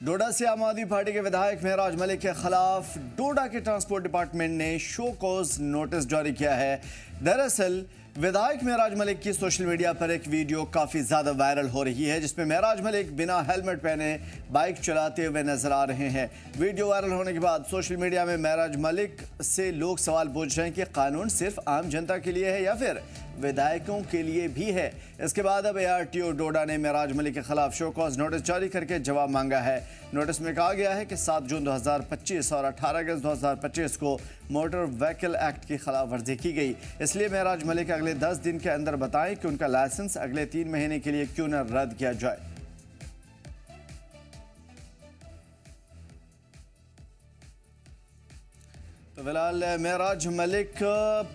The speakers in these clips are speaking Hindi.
डोडा से आम आदमी पार्टी के विधायक महराज मलिक के खिलाफ डोडा के ट्रांसपोर्ट डिपार्टमेंट ने शो कॉज नोटिस जारी किया है। दरअसल विधायक महराज मलिक की सोशल मीडिया पर एक वीडियो काफ़ी ज़्यादा वायरल हो रही है, जिसमें महराज मलिक बिना हेलमेट पहने बाइक चलाते हुए नजर आ रहे हैं। वीडियो वायरल होने के बाद सोशल मीडिया में महराज मलिक से लोग सवाल पूछ रहे हैं कि कानून सिर्फ आम जनता के लिए है या फिर विधायकों के लिए भी है। इसके बाद अब ARTO डोडा ने महराज मलिक के खिलाफ शो कॉज नोटिस जारी करके जवाब मांगा है। नोटिस में कहा गया है कि 7 जून 2025 और 18 अगस्त 2025 को मोटर व्हीकल एक्ट की खिलाफ वर्जी की गई। इसलिए महराज मलिक अगले 10 दिन के अंदर बताएं कि उनका लाइसेंस अगले 3 महीने के लिए क्यों न रद्द किया जाए। तो फिलहाल महराज मलिक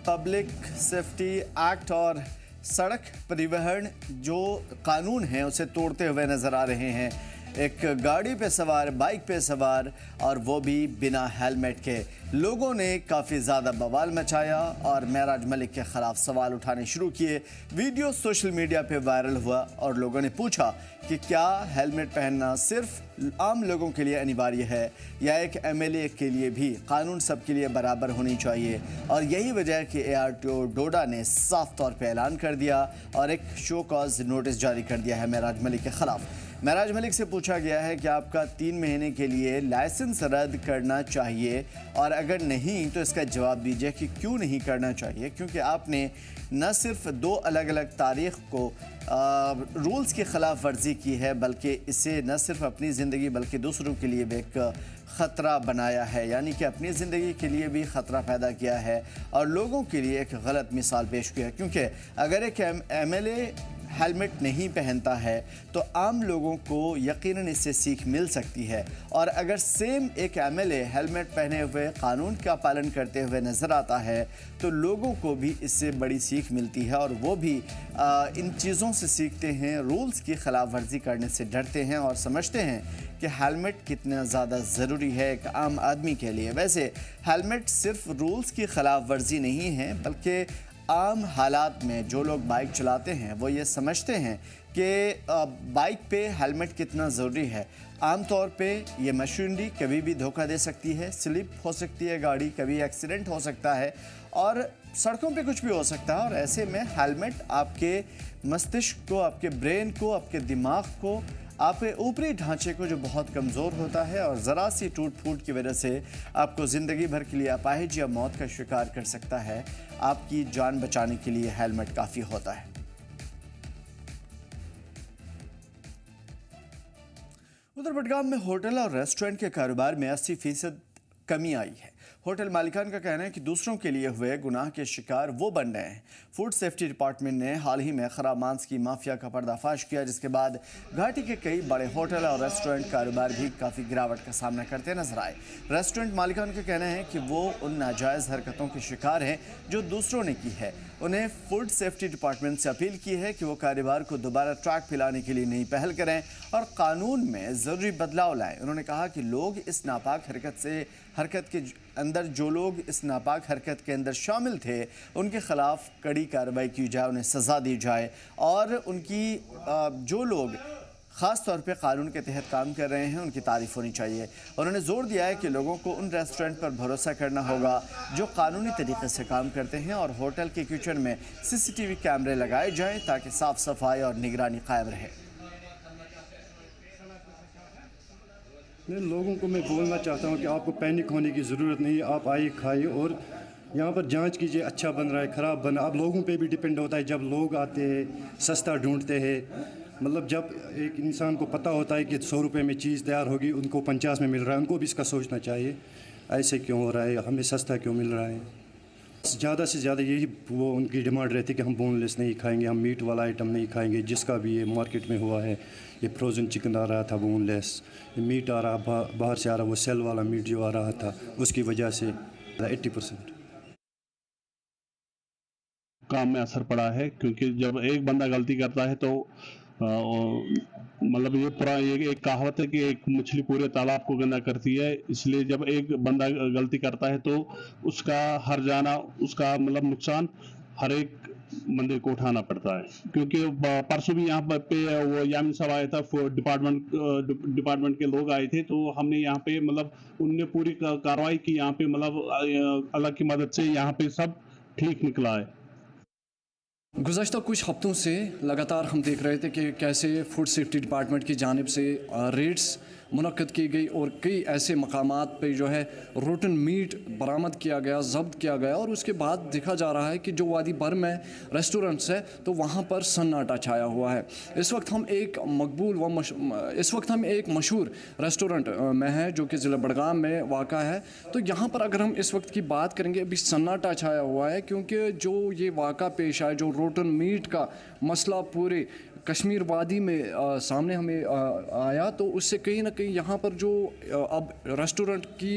पब्लिक सेफ्टी एक्ट और सड़क परिवहन जो कानून है उसे तोड़ते हुए नजर आ रहे हैं। एक गाड़ी पे सवार, बाइक पे सवार, और वो भी बिना हेलमेट के। लोगों ने काफ़ी ज़्यादा बवाल मचाया और महराज मलिक के ख़िलाफ़ सवाल उठाने शुरू किए। वीडियो सोशल मीडिया पे वायरल हुआ और लोगों ने पूछा कि क्या हेलमेट पहनना सिर्फ आम लोगों के लिए अनिवार्य है या एक MLA के लिए भी कानून सबके लिए बराबर होनी चाहिए। और यही वजह है कि ARTO डोडा ने साफ तौर पर ऐलान कर दिया और एक शो कॉज नोटिस जारी कर दिया है महराज मलिक के ख़िलाफ़। महराज मलिक से पूछा गया है कि आपका 3 महीने के लिए लाइसेंस रद्द करना चाहिए, और अगर नहीं तो इसका जवाब दीजिए कि क्यों नहीं करना चाहिए। क्योंकि आपने न सिर्फ 2 अलग अलग तारीख को रूल्स की खिलाफ वर्जी की है, बल्कि इसे न सिर्फ अपनी ज़िंदगी बल्कि दूसरों के लिए भी एक ख़तरा बनाया है। यानी कि अपनी ज़िंदगी के लिए भी ख़तरा पैदा किया है और लोगों के लिए एक गलत मिसाल पेश किया। क्योंकि अगर एक MLA हेलमेट नहीं पहनता है तो आम लोगों को यकीनन इससे सीख मिल सकती है, और अगर सेम एक MLA हेलमेट पहने हुए कानून का पालन करते हुए नज़र आता है तो लोगों को भी इससे बड़ी सीख मिलती है और वो भी इन चीज़ों से सीखते हैं, रूल्स की खिलाफ वर्जी करने से डरते हैं और समझते हैं कि हेलमेट कितना ज़्यादा ज़रूरी है एक आम आदमी के लिए। वैसे हेलमेट सिर्फ रूल्स की खिलाफ वर्जी नहीं है, बल्कि आम हालात में जो लोग बाइक चलाते हैं वो ये समझते हैं कि बाइक पे हेलमेट कितना ज़रूरी है। आम तौर पे ये मशीनरी कभी भी धोखा दे सकती है, स्लिप हो सकती है गाड़ी, कभी एक्सीडेंट हो सकता है और सड़कों पे कुछ भी हो सकता है। और ऐसे में हेलमेट आपके मस्तिष्क को, आपके ब्रेन को, आपके दिमाग को, आपके ऊपरी ढांचे को जो बहुत कमज़ोर होता है और ज़रा सी टूट फूट की वजह से आपको ज़िंदगी भर के लिए अपाहिज या मौत का शिकार कर सकता है। आपकी जान बचाने के लिए हेलमेट काफ़ी होता है। उधर बडगाम में होटल और रेस्टोरेंट के कारोबार में 80% कमी आई है। होटल मालिकान का कहना है कि दूसरों के लिए हुए गुनाह के शिकार वो बन रहे हैं। फूड सेफ्टी डिपार्टमेंट ने हाल ही में खराब मांस की माफिया का पर्दाफाश किया, जिसके बाद घाटी के कई बड़े होटल और रेस्टोरेंट कारोबार भी काफ़ी गिरावट का सामना करते नजर आए। रेस्टोरेंट मालिकान का कहना है कि वो उन नाजायज़ हरकतों के शिकार हैं जो दूसरों ने की है। उन्हें फूड सेफ्टी डिपार्टमेंट से अपील की है कि वो कारोबार को दोबारा ट्रैक पे लाने के लिए नई पहल करें और कानून में ज़रूरी बदलाव लाएं। उन्होंने कहा कि लोग इस नापाक हरकत के अंदर जो लोग इस नापाक हरकत के अंदर शामिल थे उनके खिलाफ कड़ी कार्रवाई की जाए, उन्हें सज़ा दी जाए, और उनकी जो लोग ख़ास तौर पे कानून के तहत काम कर रहे हैं उनकी तारीफ़ होनी चाहिए। उन्होंने ज़ोर दिया है कि लोगों को उन रेस्टोरेंट पर भरोसा करना होगा जो कानूनी तरीके से काम करते हैं और होटल के किचन में CCTV कैमरे लगाए जाएं ताकि साफ़ सफाई और निगरानी कायम रहे। लोगों को मैं बोलना चाहता हूं कि आपको पैनिक होने की ज़रूरत नहीं है। आप आइए, खाइए और यहाँ पर जांच कीजिए, अच्छा बन रहा है, ख़राब बन रहा है। अब लोगों पे भी डिपेंड होता है। जब लोग आते हैं, सस्ता ढूंढते हैं, मतलब जब एक इंसान को पता होता है कि 100 रुपये में चीज़ तैयार होगी, उनको 50 में मिल रहा है, उनको भी इसका सोचना चाहिए ऐसे क्यों हो रहा है, हमें सस्ता क्यों मिल रहा है। ज़्यादा से ज़्यादा यही वो उनकी डिमांड रहती है कि हम बोनलेस नहीं खाएंगे, हम मीट वाला आइटम नहीं खाएंगे। जिसका भी ये मार्केट में हुआ है, ये फ्रोज़न चिकन आ रहा था बोनलेस, ये मीट आ रहा बाहर से आ रहा, वो सेल वाला मीट जो आ रहा था, उसकी वजह से 80% काम में असर पड़ा है। क्योंकि जब एक बंदा गलती करता है तो मतलब ये एक कहावत है कि एक मछली पूरे तालाब को गंदा करती है। इसलिए जब एक बंदा गलती करता है तो उसका हर जाना, उसका मतलब नुकसान हर एक बंदे को उठाना पड़ता है। क्योंकि परसों भी यहाँ पे वो यामिन साहब आया था, डिपार्टमेंट के लोग आए थे, तो हमने यहाँ पे मतलब उनने पूरी कार्रवाई की यहाँ पे, मतलब अल्लाह की मदद से यहाँ पे सब ठीक निकला है। गुज़श्ता कुछ हफ्तों से लगातार हम देख रहे थे कि कैसे फूड सेफ्टी डिपार्टमेंट की जानिब से रेड्स मुनक्कद की गई और कई ऐसे मकामात पे जो है रोटन मीट बरामद किया गया, जब्त किया गया, और उसके बाद देखा जा रहा है कि जो वादी भर में रेस्टोरेंट्स है तो वहाँ पर सन्नाटा छाया हुआ है। इस वक्त हम एक मशहूर रेस्टोरेंट में हैं जो कि ज़िला बड़गाम में वाक़ा है। तो यहाँ पर अगर हम इस वक्त की बात करेंगे, अभी सन्नाटा छाया हुआ है क्योंकि जो ये वाक़ा पेश आया, जो रोटन मीट का मसला पूरे कश्मीर वादी में सामने हमें आया, तो उससे कहीं ना कहीं यहाँ पर जो अब रेस्टोरेंट की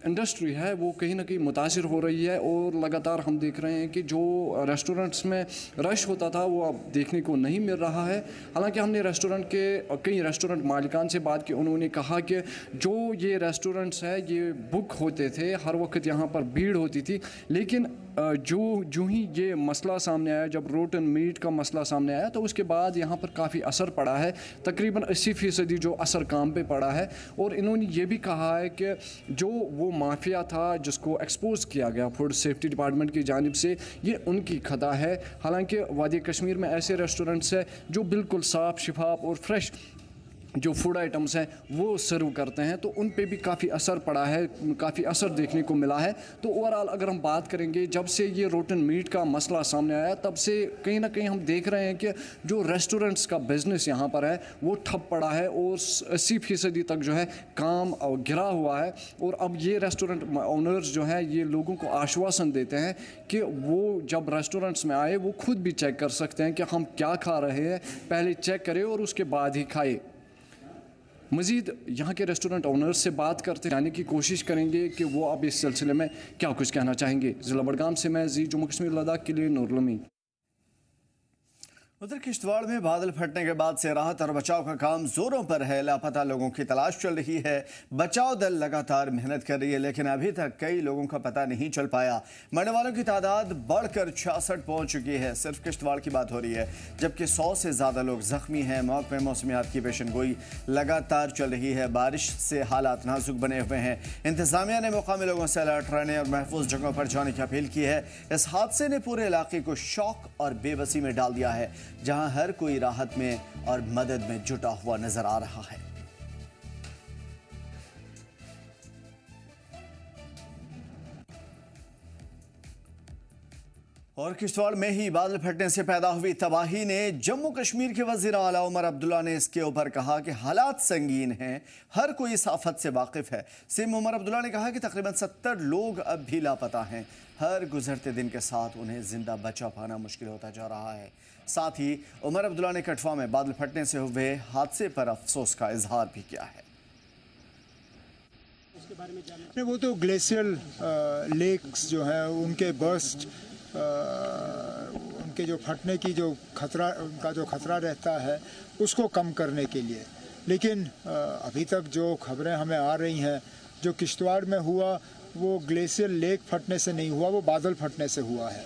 इंडस्ट्री है वो कहीं ना कहीं मुतासिर हो रही है। और लगातार हम देख रहे हैं कि जो रेस्टोरेंट्स में रश होता था वो अब देखने को नहीं मिल रहा है। हालांकि हमने कई रेस्टोरेंट मालिकान से बात की, उन्होंने कहा कि जो ये रेस्टोरेंट्स है ये बुक होते थे, हर वक्त यहाँ पर भीड़ होती थी, लेकिन जो ही ये मसला सामने आया, जब रोटन मीट का मसला सामने आया, तो उसके बाद यहाँ पर काफ़ी असर पड़ा है। तकरीबन 80% जो असर काम पे पड़ा है। और इन्होंने ये भी कहा है कि जो वो माफिया था जिसको एक्सपोज किया गया फूड सेफ्टी डिपार्टमेंट की जानिब से, ये उनकी खता है। हालांकि वादी कश्मीर में ऐसे रेस्टोरेंट्स हैं जो बिल्कुल साफ़ शिफाफ और फ्रेश जो फूड आइटम्स हैं वो सर्व करते हैं, तो उन पे भी काफ़ी असर पड़ा है, काफ़ी असर देखने को मिला है। तो ओवरऑल अगर हम बात करेंगे, जब से ये रोटन मीट का मसला सामने आया तब से कहीं ना कहीं हम देख रहे हैं कि जो रेस्टोरेंट्स का बिज़नेस यहाँ पर है वो ठप पड़ा है और 80% तक जो है काम गिरा हुआ है। और अब ये रेस्टोरेंट ओनर्स जो हैं ये लोगों को आश्वासन देते हैं कि वो जब रेस्टोरेंट्स में आए वो खुद भी चेक कर सकते हैं कि हम क्या खा रहे हैं, पहले चेक करें और उसके बाद ही खाए। मज़ीद यहाँ के रेस्टोरेंट ओनर्स से बात करते जाने की कोशिश करेंगे कि वो अब इस सिलसिले में क्या कुछ कहना चाहेंगे। ज़िला बड़गाम से मैं जम्मू कश्मीर लद्दाख के लिए नूरुल अमीन। उधर किश्तवाड़ में बादल फटने के बाद से राहत और बचाव का काम जोरों पर है। लापता लोगों की तलाश चल रही है। बचाव दल लगातार मेहनत कर रही है, लेकिन अभी तक कई लोगों का पता नहीं चल पाया। मरने वालों की तादाद बढ़कर 66 पहुंच चुकी है। सिर्फ किश्तवाड़ की बात हो रही है, जबकि 100 से ज़्यादा लोग जख्मी हैं। महकमे मौसमियात की पेशन गोई लगातार चल रही है। बारिश से हालात नाजुक बने हुए हैं। इंतजामिया ने मुकामी लोगों से अलर्ट रहने और महफूज जगहों पर जाने की अपील की है। इस हादसे ने पूरे इलाके को शौक और बेबसी में डाल दिया है, जहां हर कोई राहत में और मदद में जुटा हुआ नजर आ रहा है। और किश्तवाड़ में ही बादल फटने से पैदा हुई तबाही ने जम्मू कश्मीर के वज़ीर आला उमर अब्दुल्ला ने इसके ऊपर कहा कि हालात संगीन हैं, हर कोई इस आफत से वाकिफ है। सीएम उमर अब्दुल्ला ने कहा कि तकरीबन 70 लोग अब भी लापता हैं। हर गुजरते दिन के साथ उन्हें जिंदा बचा पाना मुश्किल होता जा रहा है। साथ ही उमर अब्दुल्ला ने कठवा में बादल फटने से हुए हादसे पर अफसोस का इजहार भी किया है। वो तो ग्लेशियल लेक्स जो है उनके बर्स्ट, उनके जो फटने की जो खतरा, उनका जो खतरा रहता है उसको कम करने के लिए। लेकिन अभी तक जो खबरें हमें आ रही हैं, जो किश्तवाड़ में हुआ वो ग्लेशियल लेक फटने से नहीं हुआ, वो बादल फटने से हुआ है।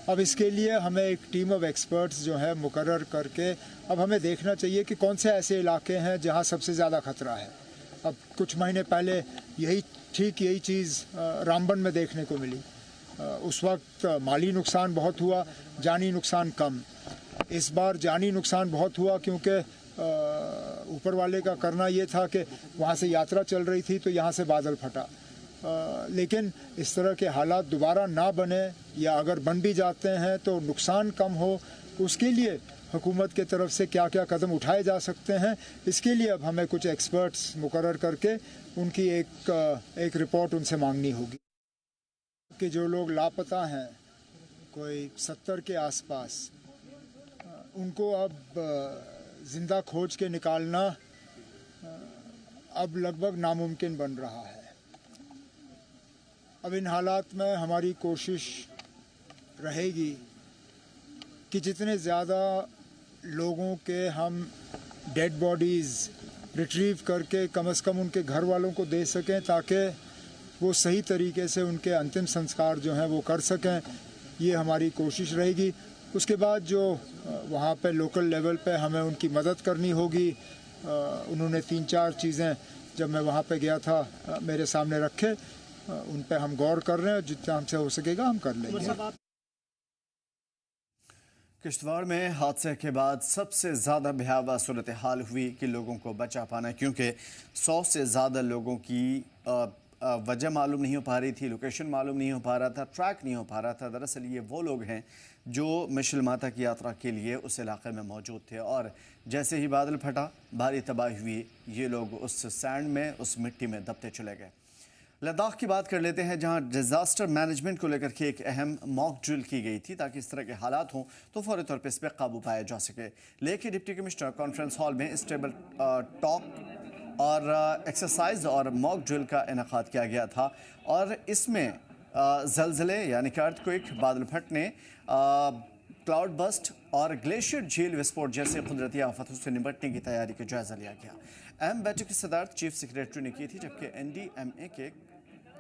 अब इसके लिए हमें एक टीम ऑफ एक्सपर्ट्स जो है मुकर्रर करके अब हमें देखना चाहिए कि कौन से ऐसे इलाके हैं जहां सबसे ज़्यादा खतरा है। अब कुछ महीने पहले यही चीज़ रामबन में देखने को मिली। उस वक्त माली नुकसान बहुत हुआ, जानी नुकसान कम। इस बार जानी नुकसान बहुत हुआ क्योंकि ऊपर वाले का करना ये था कि वहाँ से यात्रा चल रही थी तो यहाँ से बादल फटा। लेकिन इस तरह के हालात दोबारा ना बने, या अगर बन भी जाते हैं तो नुकसान कम हो, उसके लिए हुकूमत के तरफ से क्या क्या कदम उठाए जा सकते हैं, इसके लिए अब हमें कुछ एक्सपर्ट्स मुकर्रर करके उनकी एक रिपोर्ट उनसे मांगनी होगी। कि जो लोग लापता हैं, कोई 70 के आसपास, उनको अब ज़िंदा खोज के निकालना अब लगभग नामुमकिन बन रहा है। अब इन हालात में हमारी कोशिश रहेगी कि जितने ज़्यादा लोगों के हम डेड बॉडीज़ रिट्रीव करके कम से कम उनके घर वालों को दे सकें, ताकि वो सही तरीके से उनके अंतिम संस्कार जो हैं वो कर सकें। ये हमारी कोशिश रहेगी। उसके बाद जो वहाँ पे लोकल लेवल पे हमें उनकी मदद करनी होगी, उन्होंने 3-4 चीज़ें जब मैं वहाँ पे गया था मेरे सामने रखे, उन पे हम गौर कर रहे हैं, जितना हमसे हो सकेगा हम कर लेंगे। किश्तवाड़ में हादसे के बाद सबसे ज़्यादा भयावह सूरत हाल हुई कि लोगों को बचा पाना, क्योंकि 100 से ज़्यादा लोगों की वजह मालूम नहीं हो पा रही थी, लोकेशन मालूम नहीं हो पा रहा था, ट्रैक नहीं हो पा रहा था। दरअसल ये वो लोग हैं जो मिशल माता की यात्रा के लिए उस इलाके में मौजूद थे, और जैसे ही बादल फटा, भारी तबाही हुई, ये लोग उस सैंड में, उस मिट्टी में दबते चले गए। लद्दाख की बात कर लेते हैं, जहां डिज़ास्टर मैनेजमेंट को लेकर के एक अहम मॉक ड्रिल की गई थी ताकि इस तरह के हालात हों तो फौरी तौर पर इस पर काबू पाया जा सके। लेकिन डिप्टी कमिश्नर कॉन्फ्रेंस हॉल में इस टेबल टॉक और एक्सरसाइज और मॉक ड्रिल का इनेकाद किया गया था, और इसमें ज़लज़ले यानी कि अर्थक्वेक, बादल फटने, क्लाउड बस्ट और ग्लेशियर झील विस्फोट जैसे कुदरती आफतों से निपटने की तैयारी का जायजा लिया गया। अहम बैठक की सदारत चीफ सेक्रेटरी ने की थी, जबकि NDMA के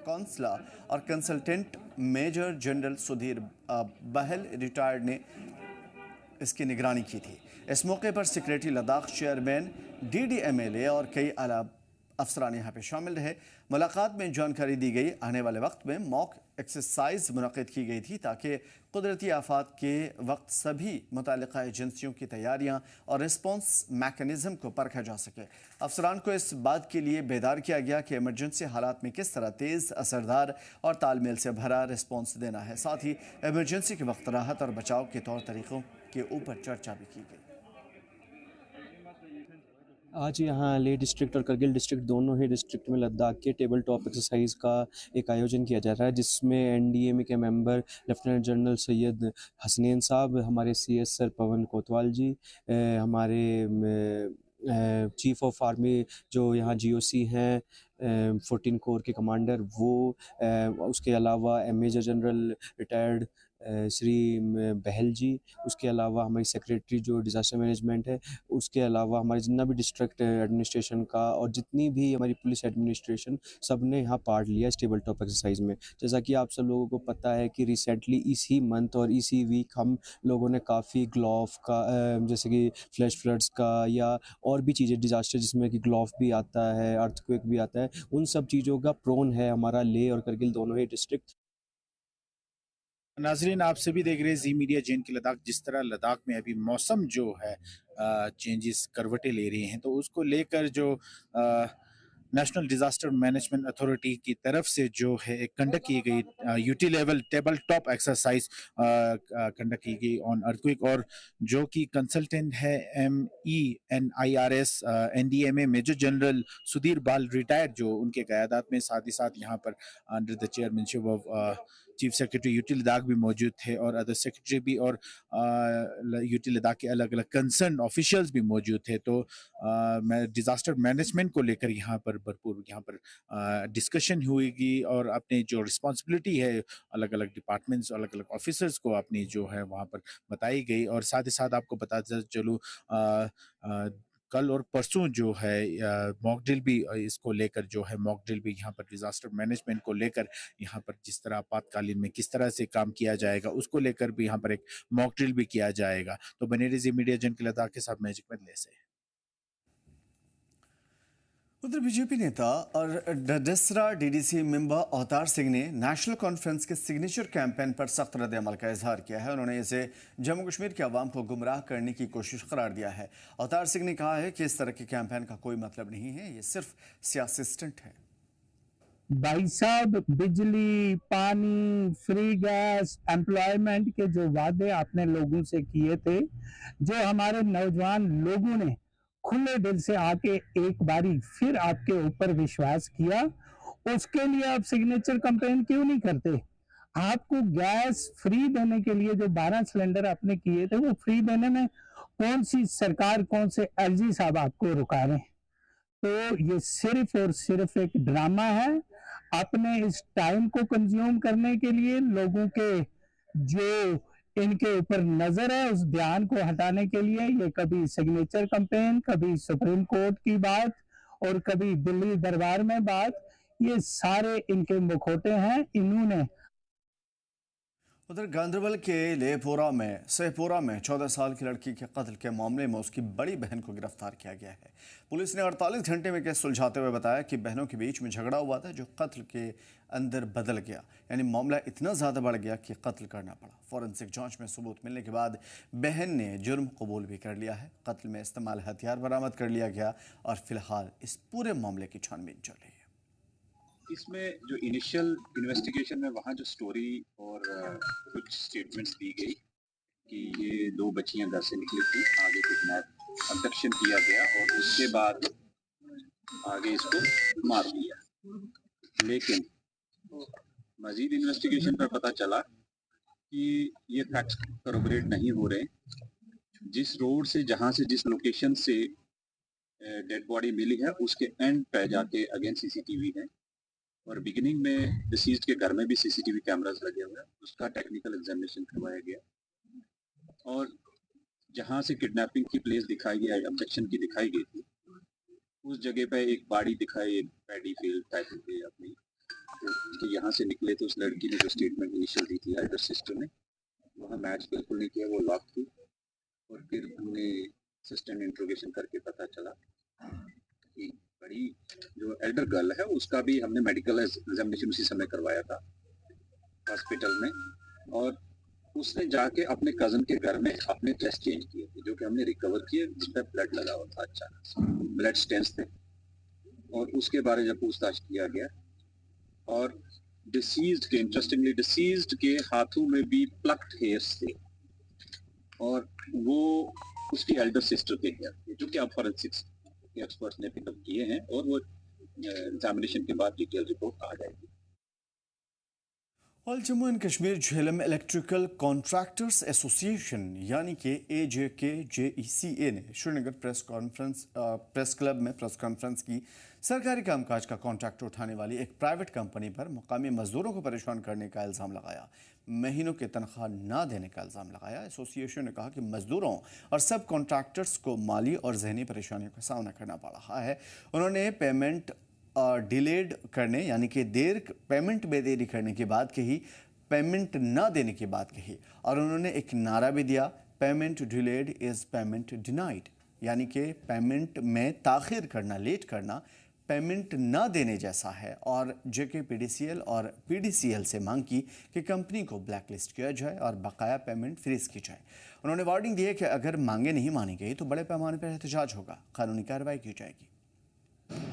कौंसलर और कंसल्टेंट मेजर जनरल सुधीर बहल रिटायर्ड ने इसकी निगरानी की थी। इस मौके पर सेक्रेटरी लद्दाख, चेयरमैन DDMLA और कई आला अफसरान यहाँ पे शामिल रहे। मुलाकात में जानकारी दी गई आने वाले वक्त में मॉक एक्सरसाइज मुनक़िद की गई थी ताकि कुदरती आफात के वक्त सभी मुतल्लिक़ा एजेंसियों की तैयारियाँ और रिस्पॉन्स मैकेनिज़्म को परखा जा सके। अफसरान को इस बात के लिए बेदार किया गया कि इमरजेंसी हालात में किस तरह तेज़, असरदार और तालमेल से भरा रिस्पॉन्स देना है। साथ ही इमरजेंसी के वक्त राहत और बचाव के तौर तरीक़ों के ऊपर चर्चा भी की गई। आज यहाँ लेह डिस्ट्रिक्ट और करगिल डिस्ट्रिक्ट दोनों ही डिस्ट्रिक्ट में लद्दाख के टेबल टॉप एक्सरसाइज का एक आयोजन किया जा रहा है, जिसमें NDMA के member lieutenant general Syed Hasnain साहब, हमारे CS सर पवन कोतवाल जी, हमारे चीफ ऑफ आर्मी जो यहाँ GOC हैं 14 कोर के कमांडर वो, उसके अलावा मेजर जनरल रिटायर्ड श्री बहल जी, उसके अलावा हमारी सेक्रेटरी जो डिज़ास्टर मैनेजमेंट है, उसके अलावा हमारे जितना भी डिस्ट्रिक्ट एडमिनिस्ट्रेशन का और जितनी भी हमारी पुलिस एडमिनिस्ट्रेशन, सब ने यहाँ पार्ट लिया इस टेबल टॉप एक्सरसाइज में। जैसा कि आप सब लोगों को पता है कि रिसेंटली इसी मंथ और इसी वीक हम लोगों ने काफ़ी ग्लोव का जैसे कि फ्लैश फ्लड्स का या और भी चीज़ें डिज़ास्टर जिसमें कि ग्लोव भी आता है, अर्थक्वेक भी आता है, उन सब चीज़ों का प्रोन है हमारा लेह और करगिल दोनों ही डिस्ट्रिक्ट। नाजरीन, आप सभी देख रहे हैं जी मीडिया जैन की लद्दाख। जिस तरह लद्दाख में अभी मौसम जो है चेंजेस करवटें ले रही हैं, तो उसको लेकर जो नेशनल डिज़ास्टर मैनेजमेंट अथॉरिटी की तरफ से जो है एक कंडक्ट की गई UT level table top exercise conduct की गई ऑन अर्थक्वेक, और जो कि कंसल्टेंट है MENIRS NDMA major general Sudhir Bal retired, जो उनके क़यादात में, साथ ही साथ यहाँ पर under the chairmanship of chief secretary UT Ladakh भी मौजूद थे और अदर सेक्रेटरी भी, और यूटी लद्दाख के अलग अलग कंसर्न ऑफिशियल्स भी मौजूद थे। तो डिज़ास्टर मैनेजमेंट को लेकर यहाँ पर भरपूर डिस्कशन हुई और अपने जो रिस्पॉन्सिबिलिटी है अलग अलग डिपार्टमेंट्स, अलग अलग ऑफिसर्स को अपनी जो है वहाँ पर बताई गई। और साथ ही साथ आपको बताते चलूँ कल और परसों जो है मॉक ड्रिल भी, इसको लेकर जो है मॉक ड्रिल भी यहाँ पर डिज़ास्टर मैनेजमेंट को लेकर, यहाँ पर जिस तरह आपातकालीन में किस तरह से काम किया जाएगा उसको लेकर भी यहाँ पर एक मॉक ड्रिल भी किया जाएगा। तो बने रहिए मीडिया जन की लद्दाख के साथ मैजिक में ले से। उधर बीजेपी नेता और डडेसरा DDC मेंबर अवतार सिंह ने नेशनल कॉन्फ्रेंस के सिग्नेचर कैंपेन पर सख्त रद्द-ए-अमल का इजहार किया है। उन्होंने इसे जम्मू कश्मीर के अवाम को गुमराह करने की कोशिश करार दिया है। अवतार सिंह ने कहा है कि इस तरह के कैंपेन का कोई मतलब नहीं है, ये सिर्फ सियासी स्टंट है। भाई साहब, बिजली, पानी, फ्री गैस, एम्प्लॉयमेंट के जो वादे आपने लोगों से किए थे, जो हमारे नौजवान लोगों ने खुले दिल से आके एक बारी फिर आपके ऊपर विश्वास किया, उसके लिए आप सिग्नेचर कैंपेन क्यों नहीं करते? आपको गैस फ्री देने के लिए जो 12 सिलेंडर आपने किए थे, वो फ्री देने में कौन सी सरकार, कौन से LG साहब आपको रुका रहे हैं? तो ये सिर्फ और सिर्फ एक ड्रामा है। अपने इस टाइम को कंज्यूम करने के लिए, लोगों के जो इनके ऊपर नजर है उस ध्यान को हटाने के लिए, ये कभी सिग्नेचर कैंपेन, कभी सुप्रीम कोर्ट की बात और कभी दिल्ली दरबार में बात, ये सारे इनके मुखौटे हैं। इन्होंने उधर गांधरबल के सहपुरा में 14 साल की लड़की के कत्ल के मामले में उसकी बड़ी बहन को गिरफ्तार किया गया है। पुलिस ने 48 घंटे में केस सुलझाते हुए बताया कि बहनों के बीच में झगड़ा हुआ था जो कत्ल के अंदर बदल गया, यानी मामला इतना ज़्यादा बढ़ गया कि कत्ल करना पड़ा। फॉरेंसिक जांच में सबूत मिलने के बाद बहन ने जुर्म कबूल भी कर लिया है। कत्ल में इस्तेमाल हथियार बरामद कर लिया गया और फिलहाल इस पूरे मामले की छानबीन चल रही है। इसमें जो इनिशियल इन्वेस्टिगेशन में वहाँ जो स्टोरी और कुछ स्टेटमेंट्स दी गई कि ये 2 बच्चियां घर से निकली थी, आगे किडनैप अब्डक्शन किया गया और उसके बाद आगे इसको मार दिया। लेकिन मजीद इन्वेस्टिगेशन पर पता चला कि ये फैक्ट्स कॉरबोरेट नहीं हो रहे। जिस रोड से जहाँ से जिस लोकेशन से डेड बॉडी मिली है उसके एंड पे जाके अगेन सीसीटीवी है और बिगिनिंग में डिसीज्ड के घर में भी सीसीटीवी कैमरास लगे हुए हैं, उसका टेक्निकल एग्जामिनेशन करवाया गया और जहां से किडनैपिंग की प्लेस दिखाई गई, अब्डक्शन की दिखाई गई थी, उस जगह पे एक बाड़ी दिखाई, एक पैडी फील्ड टाइप की अपनी, तो यहाँ से निकले तो उस लड़की ने जो स्टेटमेंट इनिशियल दी थी एल्डर सिस्टर ने, वहाँ मैच बिल्कुल नहीं किया, वो लॉक थी। और फिर हमने असिस्टेंट इंट्रोगेशन करके पता चला कि बड़ी जो एल्डर गर्ल है उसका भी हमने मेडिकल एग्जामिनेशन उसी समय करवाया था हॉस्पिटल में और उसने जाके अपने कजन के घर में अपने टेस्ट चेंज किए थे जो कि हमने रिकवर किए, जिस पर ब्लड लगा हुआ था, अच्छा ब्लड स्टेंस थे। और उसके बारे में जब पूछताछ किया गया और डिसीज्ड के, इंटरेस्टिंगली डिसीज्ड के हाथों में भी प्लक्ड हेयर्स थे और वो उसकी एल्डर सिस्टर के हेयर थे, जो कि अब फॉरेंसिक्स एक्सपर्ट्स ने पिकअप किए हैं और वो एग्जामिनेशन के बाद डिटेल रिपोर्ट आ जाएगी। और Jammu and Kashmir Jhelum electrical contractors association यानी कि AJKJECA ने श्रीनगर प्रेस क्लब में प्रेस कॉन्फ्रेंस की सरकारी कामकाज का कॉन्ट्रैक्ट उठाने वाली एक प्राइवेट कंपनी पर मुकामी मजदूरों को परेशान करने का इल्ज़ाम लगाया, महीनों की तनख्वाह ना देने का इल्ज़ाम लगाया। एसोसिएशन ने कहा कि मजदूरों और सब कॉन्ट्रैक्टर्स को माली और जहनी परेशानियों का सामना करना पड़ रहा है। उन्होंने पेमेंट डिलेड करने यानी कि पेमेंट में देरी करने की बात कही, पेमेंट ना देने की बात कही और उन्होंने एक नारा भी दिया, payment delayed is payment denied, यानी कि पेमेंट में ताख़िर करना, लेट करना पेमेंट ना देने जैसा है। और JKPDCL और PDCL से मांग की कि कंपनी को ब्लैकलिस्ट किया जाए और बकाया पेमेंट फ्रीज की जाए। उन्होंने वार्निंग दी है कि अगर मांगे नहीं मानी गई तो बड़े पैमाने पर एहतजाज होगा, कानूनी कार्रवाई की जाएगी।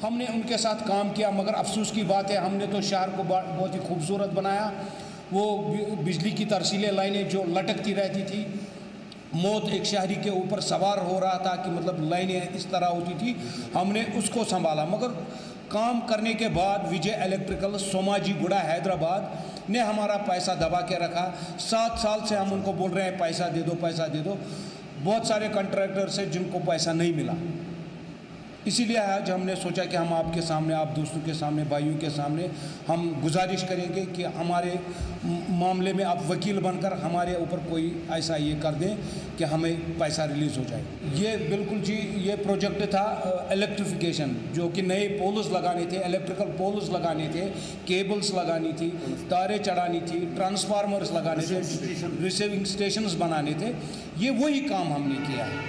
हमने उनके साथ काम किया मगर अफसोस की बात है हमने तो शहर को बहुत ही खूबसूरत बनाया। वो बिजली की तरसीलें लाइनें जो लटकती रहती थी, मौत एक शहरी के ऊपर सवार हो रहा था कि मतलब लाइनें इस तरह होती थी, हमने उसको संभाला। मगर काम करने के बाद विजय इलेक्ट्रिकल सोमाजीगुड़ा हैदराबाद ने हमारा पैसा दबा के रखा। 7 साल से हम उनको बोल रहे हैं पैसा दे दो, पैसा दे दो। बहुत सारे कॉन्ट्रैक्टर्स हैं जिनको पैसा नहीं मिला। इसीलिए आज हमने सोचा कि हम आपके सामने, आप दोस्तों के सामने, भाइयों के सामने हम गुजारिश करेंगे कि हमारे मामले में आप वकील बनकर हमारे ऊपर कोई ऐसा ये कर दें कि हमें पैसा रिलीज़ हो जाए। ये बिल्कुल जी, ये प्रोजेक्ट था इलेक्ट्रिफिकेशन, जो कि नए पोल्स लगाने थे, इलेक्ट्रिकल पोल्स लगाने थे, केबल्स लगानी थी, तारें चढ़ानी थी, ट्रांसफार्मर्स लगाने थे, रिसीविंग स्टेशंस बनाने थे। ये वही काम हमने किया है,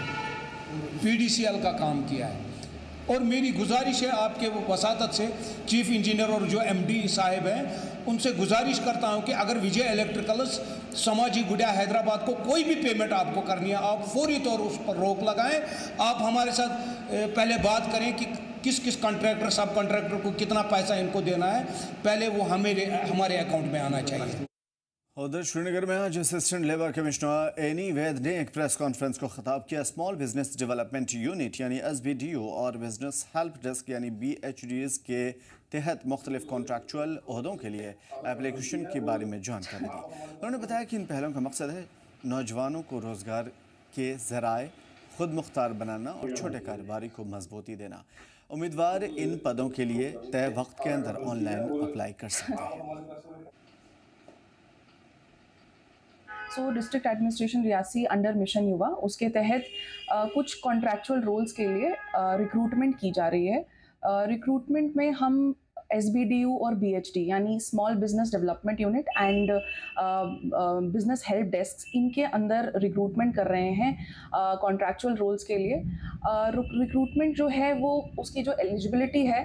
PDCL का काम किया है। और मेरी गुजारिश है आपके वसातत से चीफ इंजीनियर और जो MD साहब हैं उनसे गुजारिश करता हूं कि अगर विजय इलेक्ट्रिकल्स सोमाजीगुड़ा हैदराबाद को कोई भी पेमेंट आपको करनी है, आप फौरी तौर उस पर रोक लगाएं। आप हमारे साथ पहले बात करें कि किस किस कॉन्ट्रैक्टर, सब कॉन्ट्रैक्टर को कितना पैसा इनको देना है, पहले वो हमारे अकाउंट में आना चाहिए। उधर श्रीनगर में आज असिस्टेंट लेबर कमिश्नर एनी वैद ने एक प्रेस कॉन्फ्रेंस को खिताब किया। स्मॉल बिजनेस डेवलपमेंट यूनिट यानी SBDO और बिजनेस हेल्प डेस्क यानी BHDs के तहत मुख्तलिफ कॉन्ट्रैक्चुअल ओहदों के लिए एप्लीकेशन के बारे में जानकारी दी। उन्होंने बताया कि इन पहलों का मकसद है नौजवानों को रोज़गार के ज़राए खुद मुख्तार बनाना और छोटे कारोबारी को मजबूती देना। उम्मीदवार इन पदों के लिए तय वक्त के अंदर ऑनलाइन अप्लाई कर सकते हैं। सो district administration Reasi under mission युवा, उसके तहत कुछ कॉन्ट्रैक्चुअल रोल्स के लिए रिक्रूटमेंट की जा रही है। रिक्रूटमेंट में हम SBDU और BHD यानी small business development unit and business help desk, इनके अंदर रिक्रूटमेंट कर रहे हैं कॉन्ट्रैक्चुअल रोल्स के लिए। रिक्रूटमेंट जो है वो उसकी जो एलिजिबिलिटी है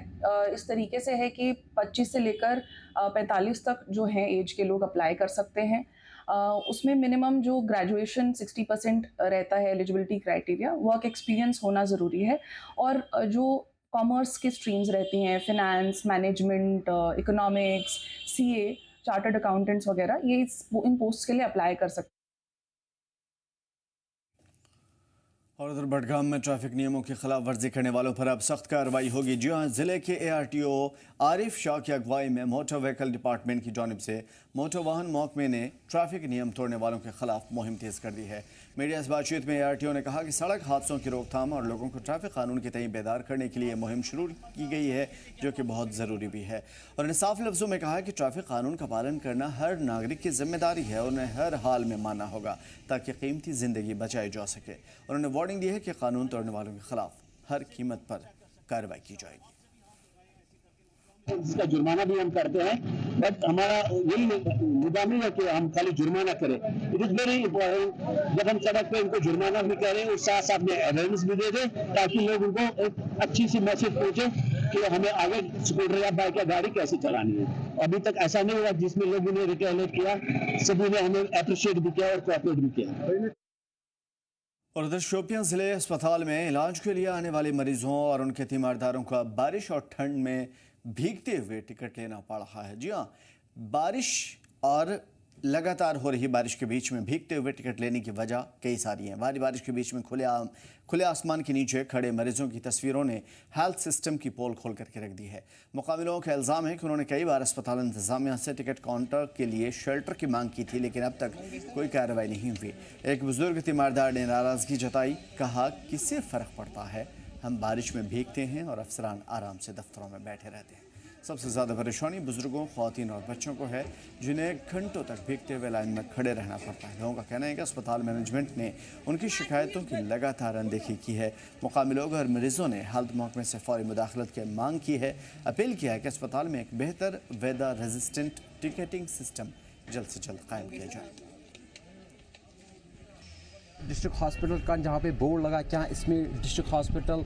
इस तरीके से है कि 25 से लेकर 45 तक जो हैं एज के लोग अप्लाई कर सकते हैं। उसमें मिनिमम जो ग्रेजुएशन 60% रहता है एलिजिबिलिटी क्राइटेरिया, वर्क एक्सपीरियंस होना ज़रूरी है, और जो कॉमर्स की स्ट्रीम्स रहती हैं, finance, management, economics, CA, chartered accountants वगैरह, ये इन पोस्ट के लिए अप्लाई कर सकते हैं। और उधर बडगाम में ट्रैफिक नियमों की खिलाफ वर्जी करने वालों पर अब सख्त कार्रवाई होगी। जी हाँ, ज़िले के ARTO आरिफ शाह की अगुवाई में मोटर व्हीकल डिपार्टमेंट की जानिब से मोटर वाहन महकमे ने ट्रैफिक नियम तोड़ने वालों के खिलाफ मुहिम तेज़ कर दी है। मीडिया से बातचीत में ARTO ने कहा कि सड़क हादसों की रोकथाम और लोगों को ट्रैफिक कानून के तय बेदार करने के लिए मुहिम शुरू की गई है, जो कि बहुत ज़रूरी भी है। और उन्हें साफ लफ्ज़ों में कहा कि ट्रैफिक कानून का पालन करना हर नागरिक की जिम्मेदारी है और उन्हें हर हाल में मानना होगा ताकि कीमती ज़िंदगी बचाई जा सके। और उन्हें वार्निंग दी है कि कानून तोड़ने वालों के खिलाफ हर कीमत पर कार्रवाई की जाएगी। इसका जुर्माना भी हम करते हैं, बट हमारा यही मुद्दा नहीं है कि हम खाली जुर्माना करें। इट इज़ वेरी इंपॉर्टेंट जब हम सड़क पे उनको जुर्माना भी करें और साथ साथ में अवेयरनेस भी दे दें ताकि लोग उनको एक अच्छी सी मैसेज पहुंचे कि हमें आगे स्कूटर या बाइक या गाड़ी कैसे चलानी है। अभी तक ऐसा नहीं हुआ जिसमें लोगों ने रिटेलेट किया, सभी ने हमें अप्रिशिएट भी किया और कोऑपरेट भी किया। और उधर शोपियां ज़िले अस्पताल में इलाज के लिए आने वाले मरीजों और उनके तीमारदारों का बारिश और ठंड में भीगते हुए टिकट लेना पड़ रहा है। जी हाँ, बारिश और लगातार हो रही बारिश के बीच में भीगते हुए टिकट लेने की वजह कई सारी हैं। भारी बारिश के बीच में खुले आसमान के नीचे खड़े मरीजों की तस्वीरों ने हेल्थ सिस्टम की पोल खोल करके रख दी है। मुकामी लोगों का इल्ज़ाम है कि उन्होंने कई बार अस्पताल इंतजामिया से टिकट काउंटर के लिए शेल्टर की मांग की थी, लेकिन अब तक कोई कार्रवाई नहीं हुई। एक बुजुर्ग तीमारदार ने नाराज़गी जताई, कहा किससे फ़र्क पड़ता है, हम बारिश में भीगते हैं और अफसरान आराम से दफ्तरों में बैठे रहते हैं। सबसे ज़्यादा परेशानी बुजुर्गों, ख़वातीन और बच्चों को है, जिन्हें घंटों तक भीगते हुए लाइन में खड़े रहना पड़ता है। लोगों का कहना है कि अस्पताल मैनेजमेंट ने उनकी शिकायतों की लगातार अनदेखी की है। मुकामी लोग और मरीजों ने हेल्थ महकमे से फौरी मुदाखलत की मांग की है। अपील किया है कि अस्पताल में एक बेहतर वेदर रेजिस्टेंट टिकटिंग सिस्टम जल्द से जल्द कायम किया जाए। डिस्ट्रिक्ट हॉस्पिटल का जहाँ पे बोर्ड लगा, क्या इसमें डिस्ट्रिक्ट हॉस्पिटल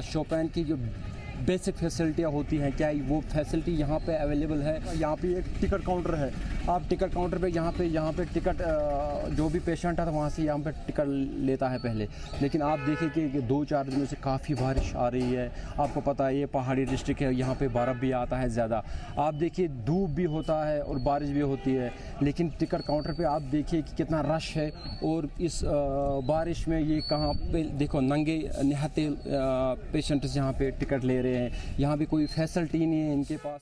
शोपियां की जो बेसिक फैसिलिटियाँ होती हैं, क्या वो फैसिलिटी यहाँ पे अवेलेबल है? यहाँ पे एक टिकट काउंटर है, आप टिकट काउंटर पे यहाँ पे टिकट जो भी पेशेंट है तो वहाँ से यहाँ पे टिकट लेता है पहले। लेकिन आप देखिए कि 2-4 दिनों से काफ़ी बारिश आ रही है, आपको पता है ये पहाड़ी डिस्ट्रिक्ट है, यहाँ पे बर्फ़ भी आता है ज़्यादा। आप देखिए धूप भी होता है और बारिश भी होती है, लेकिन टिकट काउंटर पे आप देखिए कि कितना रश है। और इस बारिश में ये कहाँ पे देखो नंगे निहत्ते पेशेंट्स यहाँ पे टिकट ले रहे हैं, यहाँ पे कोई फैसिलिटी नहीं है इनके पास।